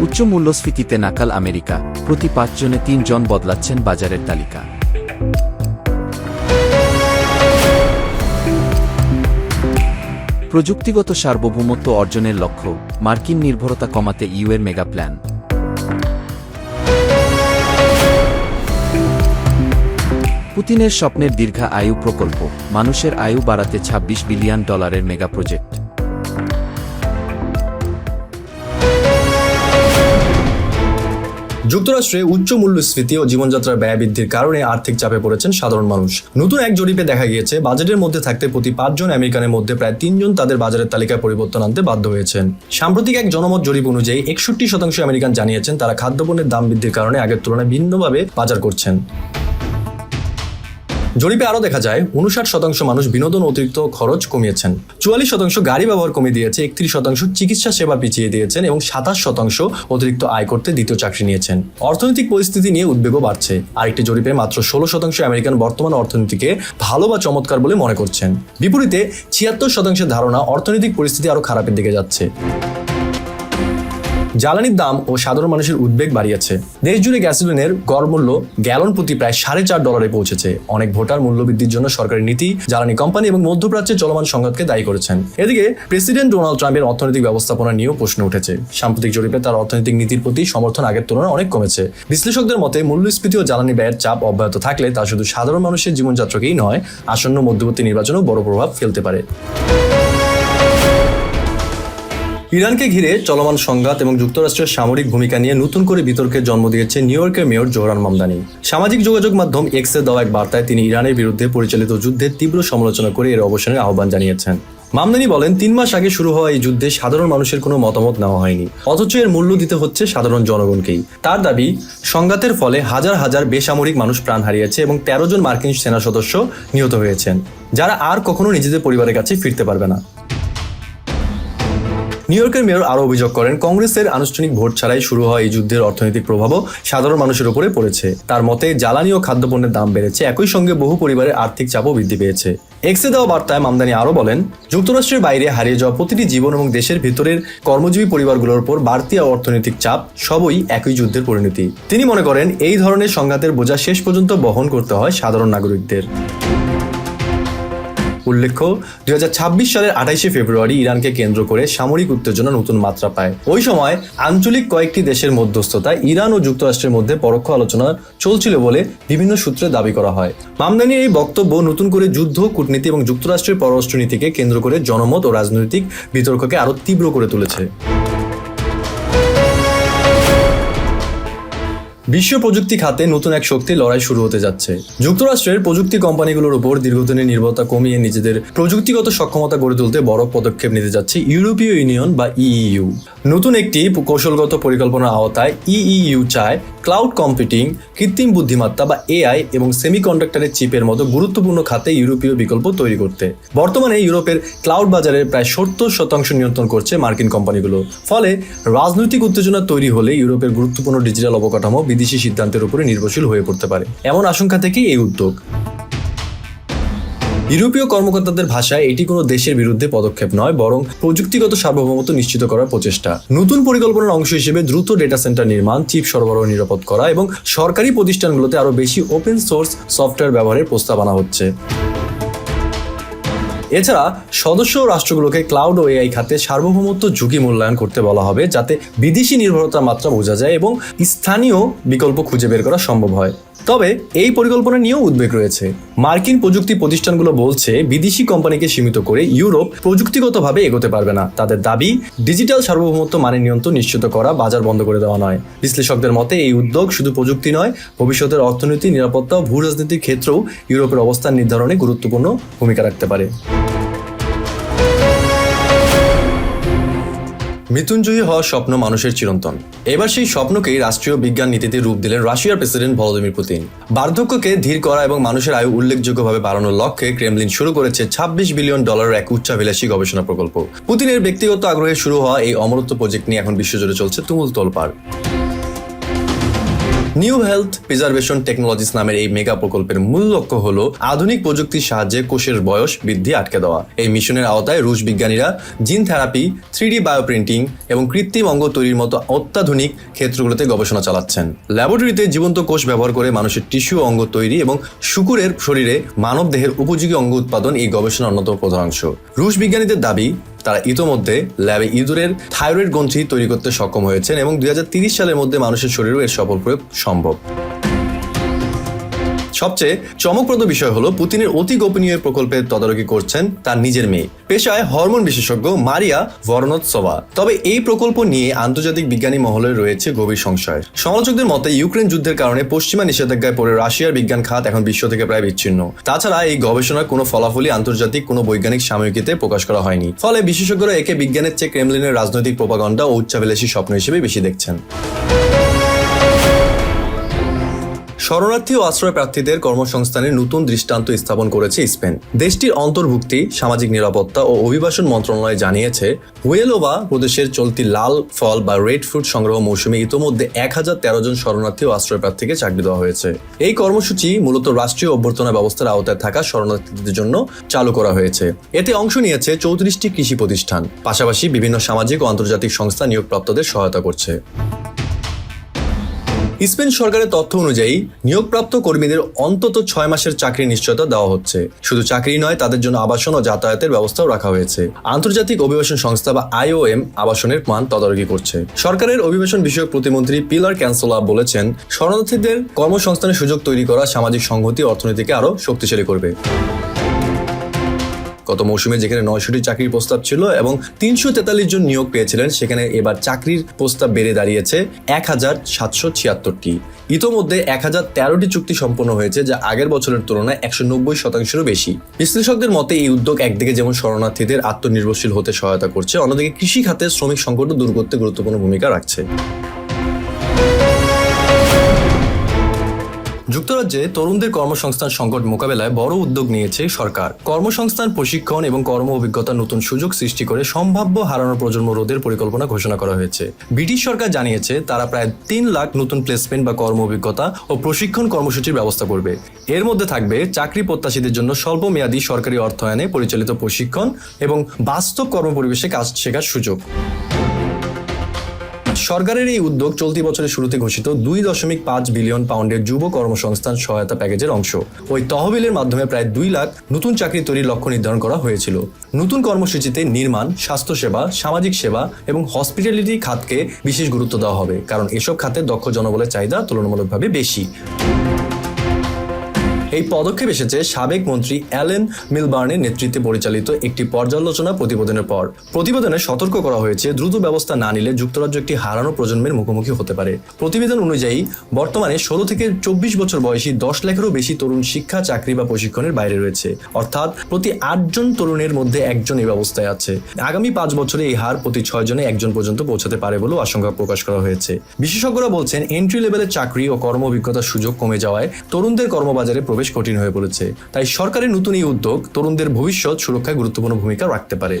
উচ্চ মূল্যস্ফীতিতে নাকাল আমেরিকা, প্রতি ৫ জনে ৩ জন বদলাচ্ছেন বাজারের তালিকা। প্রযুক্তিগত সার্বভৌমত্ব অর্জনের লক্ষ্য, মার্কিন নির্ভরতা কমাতে ইউএর মেগা প্ল্যান। পুতিনের স্বপ্নের দীর্ঘা আয়ু প্রকল্প, মানুষের আয়ু বাড়াতে $২৬ বিলিয়ন মেগা প্রজেক্ট। যুক্তরাষ্ট্রে উচ্চ মূল্যস্ফীতি ও জীবনযাত্রার ব্যয় বৃদ্ধির কারণে আর্থিক চাপে পড়েছেন সাধারণ মানুষ। নতুন এক জরিপে দেখা গিয়েছে, বাজেটের মধ্যে থাকতে প্রতি ৫ জন আমেরিকানের মধ্যে প্রায় ৩ জন তাদের বাজারের তালিকায় পরিবর্তন আনতে বাধ্য হয়েছেন। সাম্প্রতিক এক জনমত জরিপ অনুযায়ী ৬১% আমেরিকান জানিয়েছেন তারা খাদ্যপণ্যের দাম বৃদ্ধির কারণে আগের তুলনায় ভিন্নভাবে বাজার করছেন। জরিপে আরও দেখা যায় ৫৯% মানুষ বিনোদন অতিরিক্ত খরচ কমিয়েছেন, ৪৪% গাড়ি ব্যবহার কমিয়ে দিয়েছে, ৩১% চিকিৎসা সেবা পিছিয়ে দিয়েছেন এবং ২৭% অতিরিক্ত আয় করতে দ্বিতীয় চাকরি নিয়েছেন। অর্থনৈতিক পরিস্থিতি নিয়ে উদ্বেগও বাড়ছে। আরেকটি জরিপে মাত্র ১৬% আমেরিকান বর্তমান অর্থনীতিকে ভালো বা চমৎকার বলে মনে করছেন। বিপরীতে ৭৬% ধারণা অর্থনৈতিক পরিস্থিতি আরও খারাপের দিকে যাচ্ছে। জ্বালানির দাম ও সাধারণ মানুষের উদ্বেগ বাড়িয়েছে। দেশজুড়ে গ্যাসোলিনের গড় মূল্য গ্যালন প্রতি প্রায় $৪.৫ পৌঁছেছে। অনেক ভোটার মূল্যবৃদ্ধির জন্য সরকারি নীতি, জ্বালানি কোম্পানি এবং মধ্যপ্রাচ্যের চলমান সংঘাতকে দায়ী করেছেন। এদিকে প্রেসিডেন্ট ডোনাল্ড ট্রাম্পের অর্থনৈতিক ব্যবস্থাপনা নিয়েও প্রশ্ন উঠেছে। সাম্প্রতিক জরিপে তার অর্থনৈতিক নীতির প্রতি সমর্থন আগের তুলনায় অনেক কমেছে। বিশ্লেষকদের মতে মূল্যস্ফীতি ও জ্বালানি ব্যয়ের চাপ অব্যাহত থাকলে তা শুধু সাধারণ মানুষের জীবনযাত্রাকেই নয়, আসন্ন মধ্যবর্তী নির্বাচনেও বড় প্রভাব ফেলতে পারে। ইরানকে ঘিরে চলমান সংঘাত এবং যুক্তরাষ্ট্রের সামরিক ভূমিকা নিয়ে নতুন করে বিতর্কের জন্ম দিয়েছে নিউ ইয়র্কের মেয়র জোহরান মামদানি। সামাজিক যোগাযোগ মাধ্যম এক্সে দেওয়া এক বার্তায় তিনি ইরানের বিরুদ্ধে পরিচালিত যুদ্ধের তীব্র সমালোচনা করে এর অবসানের আহ্বান জানিয়েছেন। মামদানি বলেন, ৩ মাস আগে শুরু হওয়া এই যুদ্ধে সাধারণ মানুষের কোনো মতামত নেওয়া হয়নি, অথচ এর মূল্য দিতে হচ্ছে সাধারণ জনগণকেই। তার দাবি, সংঘাতের ফলে হাজার হাজার বেসামরিক মানুষ প্রাণ হারিয়েছে এবং ১৩ জন মার্কিন সেনা সদস্য নিহত হয়েছেন, যারা আর কখনো নিজেদের পরিবারের কাছে ফিরতে পারবে না। নিউ ইয়র্কের মেয়র আরও অভিযোগ করেন, কংগ্রেসের আনুষ্ঠানিক ভোট ছাড়াই শুরু হওয়া এই যুদ্ধের অর্থনৈতিক প্রভাবও সাধারণ মানুষের উপরে পড়েছে। তার মতে জ্বালানি ও খাদ্যপণ্যের দাম বেড়েছে, একই সঙ্গে বহু পরিবারের আর্থিক চাপও বৃদ্ধি পেয়েছে। এক্সে দেওয়া বার্তায় মামদানি আরও বলেন, যুক্তরাষ্ট্রের বাইরে হারিয়ে যাওয়া প্রতিটি জীবন এবং দেশের ভিতরের কর্মজীবী পরিবারগুলোর উপর বাড়তি অর্থনৈতিক চাপ সবই একই যুদ্ধের পরিণতি। তিনি মনে করেন, এই ধরনের সংঘাতের বোঝা শেষ পর্যন্ত বহন করতে হয় সাধারণ নাগরিকদের। উল্লেখ্য, ২০২৬ সালের ২৮শে ফেব্রুয়ারি ইরানকে কেন্দ্র করে সামরিক উত্তেজনা নতুন মাত্রা পায়। ওই সময় আঞ্চলিক কয়েকটি দেশের মধ্যস্থতায় ইরান ও যুক্তরাষ্ট্রের মধ্যে পরোক্ষ আলোচনা চলছিল বলে বিভিন্ন সূত্রে দাবি করা হয়। মামদানির এই বক্তব্য নতুন করে যুদ্ধ, কূটনীতি এবং যুক্তরাষ্ট্রের পররাষ্ট্রনীতিকে কেন্দ্র করে জনমত ও রাজনৈতিক বিতর্ককে আরও তীব্র করে তুলেছে। বিশ্ব প্রযুক্তি খাতে নতুন এক শক্তির লড়াই শুরু হতে যাচ্ছে। যুক্তরাষ্ট্রের প্রযুক্তি কোম্পানিগুলোর উপর দীর্ঘদিনের নির্ভরতা কমিয়ে নিজেদের প্রযুক্তিগত সক্ষমতা গড়ে তুলতে বড় পদক্ষেপ নিতে যাচ্ছে ইউরোপীয় ইউনিয়ন বা ইইউ। নতুন একটি কৌশলগত পরিকল্পনার আওতায় ইইউ চায় ক্লাউড কম্পিউটিং, কৃত্রিম বুদ্ধিমত্তা বা এআই এবং সেমিকন্ডাক্টরের চিপের মতো গুরুত্বপূর্ণ খাতে ইউরোপীয় বিকল্প তৈরি করতে। বর্তমানে ইউরোপের ক্লাউড বাজারের প্রায় ৭০% নিয়ন্ত্রণ করছে মার্কিন কোম্পানিগুলো। ফলে রাজনৈতিক উত্তেজনা তৈরি হলে ইউরোপের গুরুত্বপূর্ণ ডিজিটাল অবকাঠামো বিদেশি সিদ্ধান্তের উপরে নির্ভরশীল হয়ে পড়তে পারে। এমন আশঙ্কা থেকেই এই উদ্যোগ। ইউরোপীয় কর্মকর্তাদের ভাষায় এটি কোনো দেশের বিরুদ্ধে পদক্ষেপ নয়, বরং প্রযুক্তিগত সার্বভৌমত্ব নিশ্চিত করার প্রচেষ্টা। নতুন পরিকল্পনার অংশ হিসেবে দ্রুত ডেটা সেন্টার নির্মাণ, চিপ সরবরাহ নিরাপদ করা এবং সরকারি প্রতিষ্ঠানগুলোতে আরও বেশি ওপেন সোর্স সফটওয়্যার ব্যবহারের প্রস্তাব আনা হচ্ছে। এছাড়া সদস্য রাষ্ট্রগুলোকে ক্লাউড ও এআই খাতে সার্বভৌমত্ব ঝুঁকি মূল্যায়ন করতে বলা হবে, যাতে বিদেশি নির্ভরতার মাত্রা বোঝা যায় এবং স্থানীয় বিকল্প খুঁজে বের করা সম্ভব হয়। তবে এই পরিকল্পনা নিয়েও উদ্বেগ রয়েছে। মার্কিন প্রযুক্তি প্রতিষ্ঠানগুলো বলছে, বিদেশি কোম্পানিকে সীমিত করে ইউরোপ প্রযুক্তিগতভাবে এগোতে পারবে না। তাদের দাবি, ডিজিটাল সার্বভৌমত্ব মানে নিয়ন্ত্রণ নিশ্চিত করা, বাজার বন্ধ করে দেওয়া নয়। বিশ্লেষকদের মতে এই উদ্যোগ শুধু প্রযুক্তি নয়, ভবিষ্যতের অর্থনীতি, নিরাপত্তা ও ভূ রাজনীতির ক্ষেত্রেও ইউরোপের অবস্থান নির্ধারণে গুরুত্বপূর্ণ ভূমিকা রাখতে পারে। মৃত্যুঞ্জয়ী হওয়ার স্বপ্ন মানুষের চিরন্তন। এবার সেই স্বপ্নকেই রাষ্ট্রীয় বিজ্ঞান নীতিতে রূপ দিলেন রাশিয়ার প্রেসিডেন্ট ভলোদিমির পুতিন। বার্ধক্যকে ধীর করা এবং মানুষের আয়ু উল্লেখযোগ্যভাবে বাড়ানোর লক্ষ্যে ক্রেমলিন শুরু করেছে $২৬ বিলিয়ন এক উচ্চাভিলাষী গবেষণা প্রকল্প। পুতিনের ব্যক্তিগত আগ্রহে শুরু হওয়া এই অমরত্ব প্রজেক্ট নিয়ে এখন বিশ্বজুড়ে চলছে তুমুল তোলপাড়। নিউ হেলথ প্রিজার্ভেশন টেকনোলজিস নামের এই মেগা প্রকল্পের মূল লক্ষ্য হলো আধুনিক প্রযুক্তির সাহায্যে কোষের বয়স বৃদ্ধি আটকে দেওয়া। এই মিশনের আওতায় রুশ বিজ্ঞানীরা জিন থেরাপি, 3D বায়োপ্রিন্টিং এবং কৃত্রিম অঙ্গ তৈরির মতো অত্যাধুনিক ক্ষেত্রগুলোতে গবেষণা চালাচ্ছেন। ল্যাবরেটরিতে জীবন্ত কোষ ব্যবহার করে মানুষের টিস্যু অঙ্গ তৈরি এবং শুকুরের শরীরে মানব দেহের উপযোগী অঙ্গ উৎপাদন এই গবেষণার অন্যতম প্রধান অংশ। রুশ বিজ্ঞানীদের দাবি, তারা ইতোমধ্যে ল্যাবে ইঁদুরের থাইরয়েড গ্রন্থি তৈরি করতে সক্ষম হয়েছেন এবং 2030 সালের মধ্যে মানুষের শরীরেও এর সফল প্রয়োগ সম্ভব। সবচেয়ে চমকপ্রদ বিষয় হলো পুতিনের অতি গোপনীয় প্রকল্পের তদারকি করছেন তার নিজের মেয়ে, পেশায় হরমোন বিশেষজ্ঞ মারিয়া ভরনোৎসোভা। তবে এই প্রকল্প নিয়ে আন্তর্জাতিক বিজ্ঞানী মহলে রয়েছে গভীর সংশয়। সমালোচকদের মতে ইউক্রেন যুদ্ধের কারণে পশ্চিমা নিষেধাজ্ঞায় পড়ে রাশিয়ার বিজ্ঞান খাত এখন বিশ্ব থেকে প্রায় বিচ্ছিন্ন। তাছাড়া এই গবেষণার কোনো ফলাফলই আন্তর্জাতিক কোনো বৈজ্ঞানিক সাময়িকীতে প্রকাশ করা হয়নি। ফলে বিশেষজ্ঞরা একে বিজ্ঞানের চেয়ে ক্রেমলিনের রাজনৈতিক প্রোপাগান্ডা ও উচ্চাভিলাষী স্বপ্ন হিসেবে বেশি দেখছেন। শরণার্থী ও আশ্রয় প্রার্থীদের কর্মসংস্থানের নতুন দৃষ্টান্ত স্থাপন করেছে স্পেন। দেশটির অন্তর্ভুক্তি, সামাজিক নিরাপত্তা ও অভিবাসন মন্ত্রণালয় জানিয়েছে, হুয়েলোভা প্রদেশের চলতি লাল ফল বা রেড ফ্রুট সংগ্রহ মৌসুমে ইতোমধ্যে 1013 জন শরণার্থী ও আশ্রয় প্রার্থীকে চাকরি দেওয়া হয়েছে। এই কর্মসূচি মূলত রাষ্ট্রীয় অভ্যর্থনা ব্যবস্থার আওতায় থাকা শরণার্থীদের জন্য চালু করা হয়েছে। এতে অংশ নিয়েছে 34টি কৃষি প্রতিষ্ঠান। পাশাপাশি বিভিন্ন সামাজিক ও আন্তর্জাতিক সংস্থা নিয়োগপ্রাপ্তদের সহায়তা করছে। স্পেন সরকারের তথ্য অনুযায়ী নিয়োগপ্রাপ্ত কর্মীদের অন্তত 6 মাসের চাকরির নিশ্চয়তা দেওয়া হচ্ছে। শুধু চাকরি নয়, তাদের জন্য আবাসন ও যাতায়াতের ব্যবস্থাও রাখা হয়েছে। আন্তর্জাতিক অভিবাসন সংস্থা বা IOM আবাসনের মান তদারকি করছে। সরকারের অভিবাসন বিষয়ক প্রতিমন্ত্রী পিলার ক্যান্সোলা বলেছেন, শরণার্থীদের কর্মসংস্থানের সুযোগ তৈরি করা সামাজিক সংহতি অর্থনীতিকে আরও শক্তিশালী করবে। গত মৌসুমে যেখানে 900টি চাকরির প্রস্তাব ছিল এবং 343 জন নিয়োগ পেয়েছিলেন, সেখানে এবার চাকরির প্রস্তাব বেড়ে দাঁড়িয়েছে 1776টি। ইতোমধ্যে 1013টি চুক্তি সম্পন্ন হয়েছে, যা আগের বছরের তুলনায় 190%-এরও বেশি। বিশ্লেষকদের মতে এই উদ্যোগ একদিকে যেমন শরণার্থীদের আত্মনির্ভরশীল হতে সহায়তা করছে, অন্যদিকে কৃষি খাতে শ্রমিক সংকটও দূর করতে গুরুত্বপূর্ণ ভূমিকা রাখছে। যুক্তরাজ্যে তরুণদের কর্মসংস্থান সংকট মোকাবেলায় বড় উদ্যোগ নিয়েছে সরকার। কর্মসংস্থান, প্রশিক্ষণ এবং কর্ম অভিজ্ঞতার নতুন সুযোগ সৃষ্টি করে সম্ভাব্য হারানো প্রজন্ম রোধের পরিকল্পনা ঘোষণা করা হয়েছে। ব্রিটিশ সরকার জানিয়েছে, তারা প্রায় 3 লাখ নতুন প্লেসমেন্ট বা কর্ম অভিজ্ঞতা ও প্রশিক্ষণ কর্মসূচির ব্যবস্থা করবে। এর মধ্যে থাকবে চাকরি প্রত্যাশীদের জন্য স্বল্প মেয়াদী সরকারি অর্থায়নে পরিচালিত প্রশিক্ষণ এবং বাস্তব কর্মপরিবেশে কাজ শেখার সুযোগ। সরকারের এই উদ্যোগ চলতি বছরের শুরুতে ঘোষিত 2.5 বিলিয়ন পাউন্ডের যুব কর্মসংস্থান সহায়তা প্যাকেজের অংশ। ওই তহবিলের মাধ্যমে প্রায় 2 লাখ নতুন চাকরি তৈরির লক্ষ্য নির্ধারণ করা হয়েছিল। নতুন কর্মসূচিতে নির্মাণ, স্বাস্থ্যসেবা, সামাজিক সেবা এবং হসপিটালিটি খাতকে বিশেষ গুরুত্ব দেওয়া হবে, কারণ এসব খাতে দক্ষ জনবলের চাহিদা তুলনামূলকভাবে বেশি। এই পদক্ষেপ এসেছে সাবেক মন্ত্রী অ্যালেন মিলবার্নের নেতৃত্বে পরিচালিত একটি পর্যালোচনা প্রতিবেদনের পর। প্রতিবেদনে সতর্ক করা হয়েছে, দ্রুত ব্যবস্থা না নিলে যুক্তরাজ্য একটি হারানো প্রজন্মের মুখোমুখি হতে পারে। প্রতিবেদন অনুযায়ী বর্তমানে 16 থেকে 24 বছর বয়সী 10 লাখেরও বেশি তরুণ শিক্ষা, চাকরি বা প্রশিক্ষণের বাইরে রয়েছে। অর্থাৎ প্রতি 8 জন তরুণের মধ্যে 1 জন এই অবস্থায় আছে। আগামী 5 বছরে এই হার প্রতি 6 জনে 1 জন পর্যন্ত পৌঁছাতে পারে বলেও আশঙ্কা প্রকাশ করা হয়েছে। বিশেষজ্ঞরা বলছেন, এন্ট্রি লেভেলের চাকরি ও কর্ম অভিজ্ঞতার সুযোগ কমে যাওয়ায় তরুণদের কর্মবাজারে প্রবেশ কঠিন হয়ে পড়েছে। তাই সরকারের নতুন এই উদ্যোগ তরুণদের ভবিষ্যৎ সুরক্ষায় গুরুত্বপূর্ণ ভূমিকা রাখতে পারে।